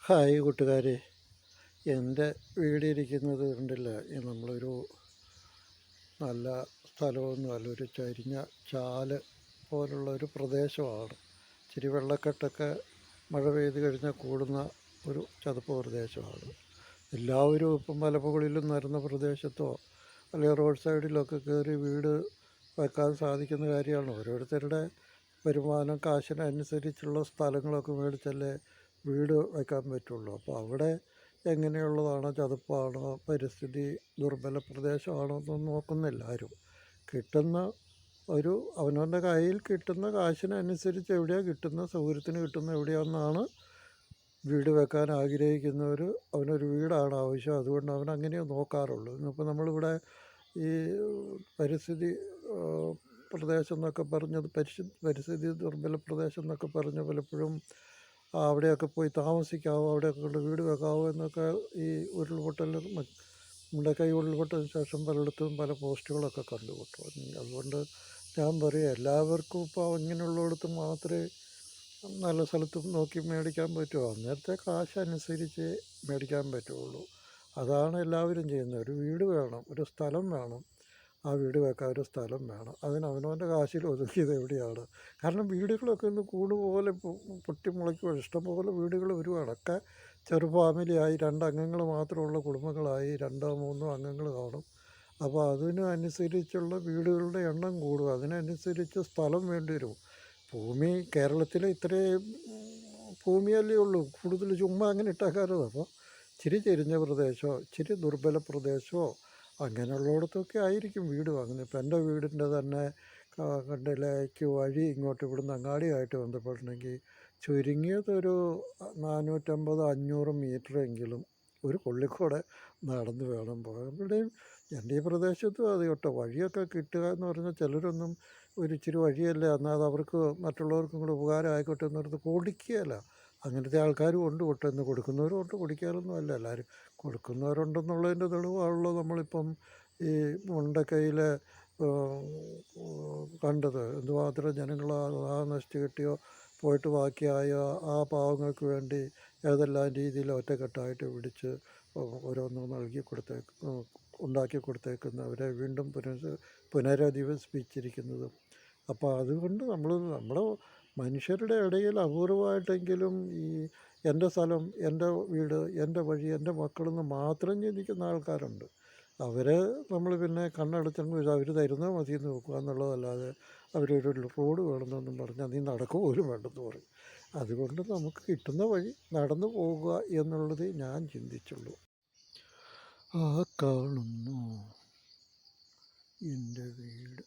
Hi കൂട്ടുകാരെ, എൻ്റെ വീടിരിക്കുന്നത് കണ്ടില്ല. നമ്മളൊരു നല്ല സ്ഥലമൊന്നുമല്ല, ഒരു ചരിഞ്ഞ ചാല് പോലുള്ള ഒരു പ്രദേശമാണ്. ഇച്ചിരി വെള്ളക്കെട്ടൊക്കെ മഴ പെയ്ത് കഴിഞ്ഞാൽ കൂടുന്ന ഒരു ചതുപ്പ് പ്രദേശമാണ്. എല്ലാവരും ഇപ്പം മലമുകളിലും നിരന്ന പ്രദേശത്തോ അല്ലെങ്കിൽ റോഡ് സൈഡിലൊക്കെ കയറി വീട് വെക്കാൻ സാധിക്കുന്ന കാര്യമാണ്. ഓരോരുത്തരുടെ വരുമാനം കാശിനനുസരിച്ചുള്ള സ്ഥലങ്ങളൊക്കെ മേടിച്ചല്ലേ വീട് വയ്ക്കാൻ പറ്റുള്ളൂ. അപ്പോൾ അവിടെ എങ്ങനെയുള്ളതാണോ, ചതുപ്പാണോ, പരിസ്ഥിതി ദുർബല പ്രദേശമാണോ എന്നൊന്നും നോക്കുന്നില്ല ആരും. കിട്ടുന്ന ഒരു അവനവൻ്റെ കയ്യിൽ കിട്ടുന്ന കാശിനനുസരിച്ച് എവിടെയാണ് കിട്ടുന്ന, സൗകര്യത്തിന് കിട്ടുന്ന എവിടെയാണെന്നാണ് വീട് വെക്കാൻ ആഗ്രഹിക്കുന്നവർ. അവനൊരു വീടാണ് ആവശ്യം, അതുകൊണ്ട് അവൻ അങ്ങനെയേ നോക്കാറുള്ളൂ. ഇന്നിപ്പോൾ നമ്മളിവിടെ ഈ പരിസ്ഥിതി പ്രദേശം എന്നൊക്കെ പറഞ്ഞത് പരിസ്ഥിതി ദുർബല പ്രദേശം എന്നൊക്കെ പറഞ്ഞ് പലപ്പോഴും അവിടെയൊക്കെ പോയി താമസിക്കാവോ, അവിടെയൊക്കെ കൊണ്ട് വീട് വെക്കാവോ എന്നൊക്കെ ഈ ഉരുൾപൊട്ടൽ നമ്മുടെ കൈ ഉരുൾപൊട്ടതിന് ശേഷം പലയിടത്തും പല പോസ്റ്റുകളൊക്കെ കണ്ടുപൊട്ടു. അതുകൊണ്ട് ഞാൻ പറയും, എല്ലാവർക്കും ഇപ്പോൾ ഇങ്ങനെയുള്ളിടത്ത് മാത്രമേ നല്ല സ്ഥലത്ത് നോക്കി മേടിക്കാൻ പറ്റുമോ. അന്നേരത്തെ കാശ് അനുസരിച്ച് മേടിക്കാൻ പറ്റുള്ളൂ. അതാണ് എല്ലാവരും ചെയ്യുന്നത്. ഒരു വീട് വേണം, ഒരു സ്ഥലം വേണം, ആ വീട് വെക്കാൻ ഒരു സ്ഥലം വേണം. അതിന് അവനവൻ്റെ കാശിൽ ഒതുക്കിയത് എവിടെയാണ്? കാരണം വീടുകളൊക്കെ ഇന്ന് കൂട് പോലെ പൊട്ടിമുളയ്ക്കുക. ഇഷ്ടംപോലെ വീടുകൾ വരുവാണ്. ഒക്കെ ചെറു ഫാമിലിയായി, 2 അംഗങ്ങൾ മാത്രമുള്ള കുടുംബങ്ങളായി 2 3 അംഗങ്ങൾ കാണും. അപ്പോൾ അതിനനുസരിച്ചുള്ള വീടുകളുടെ എണ്ണം കൂടും, അതിനനുസരിച്ച് സ്ഥലം വേണ്ടി വരും. ഭൂമി കേരളത്തിൽ ഇത്രയും ഭൂമിയല്ലേ ഉള്ളൂ, കൂടുതൽ ചുമ്മാ അങ്ങനെ ഇട്ടേക്കാരോ. അപ്പോൾ ഇച്ചിരി ചെരിഞ്ഞ പ്രദേശമോ ഇച്ചിരി ദുർബല പ്രദേശമോ അങ്ങനെയുള്ളിടത്തൊക്കെ ആയിരിക്കും വീട് വാങ്ങുന്നത്. ഇപ്പം എൻ്റെ വീടിൻ്റെ തന്നെ കണ്ടിലേക്ക് വഴി ഇങ്ങോട്ട് ഇവിടുന്ന് അങ്ങാടിയായിട്ട് ബന്ധപ്പെട്ടിട്ടുണ്ടെങ്കിൽ ചുരുങ്ങിയതൊരു 450 500 മീറ്ററെങ്കിലും ഒരു കൊള്ളിക്കൂടെ നടന്ന് വേണം പോകാൻ. ഇവിടെയും എൻ്റെ ഈ പ്രദേശത്തും അത് കേട്ടോ, വഴിയൊക്കെ കിട്ടുക എന്ന് പറഞ്ഞാൽ ചിലരൊന്നും ഒരു ഇച്ചിരി വഴിയല്ലേ എന്നാൽ അത് അവർക്ക് മറ്റുള്ളവർക്കും കൂടെ ഉപകാരം ആയിക്കോട്ടെ എന്നിടത്ത് കൊടുക്കുകയല്ല. അങ്ങനത്തെ ആൾക്കാരും ഉണ്ട്, കൊട്ടെന്ന് കൊടുക്കുന്നവരും ഉണ്ട്, കൊടുക്കാറൊന്നും അല്ല. എല്ലാവരും കൊടുക്കുന്നവരുണ്ടെന്നുള്ളതിൻ്റെ തെളിവാണല്ലോ നമ്മളിപ്പം ഈ മുണ്ടക്കൈയിലെ കണ്ടത്. എന്തുമാത്രം ജനങ്ങൾ ആ നശിച്ച് കിട്ടിയോ പോയിട്ട് ബാക്കിയായ ആ പാവങ്ങൾക്ക് വേണ്ടി ഏതെല്ലാം രീതിയിൽ ഒറ്റക്കെട്ടായിട്ട് പിടിച്ച് ഓരോന്നും നൽകി ഉണ്ടാക്കി കൊടുത്തേക്കുന്നവരെ വീണ്ടും പുനരധിവസിപ്പിച്ചിരിക്കുന്നതും. അപ്പോൾ അതുകൊണ്ട് നമ്മുടെ മനുഷ്യരുടെ ഇടയിൽ അപൂർവമായിട്ടെങ്കിലും ഈ എൻ്റെ സ്ഥലം, എൻ്റെ വീട്, എൻ്റെ വഴി, എൻ്റെ മക്കളെന്ന് മാത്രം ചിന്തിക്കുന്ന ആൾക്കാരുണ്ട്. അവരെ നമ്മൾ പിന്നെ കണ്ണടച്ചെങ്കിൽ അവർ തരുന്നത് മതി എന്ന് നോക്കുക എന്നുള്ളതല്ലാതെ അവരൊരു റോഡ് വേണമെന്നൊന്നും പറഞ്ഞാൽ നീ നടക്കുക പോലും വേണ്ടെന്ന് പറയും. അതുകൊണ്ട് നമുക്ക് കിട്ടുന്ന വഴി നടന്നു പോകുക എന്നുള്ളത് ഞാൻ ചിന്തിച്ചുള്ളൂ. ആ കാണുന്നു എൻ്റെ വീട്.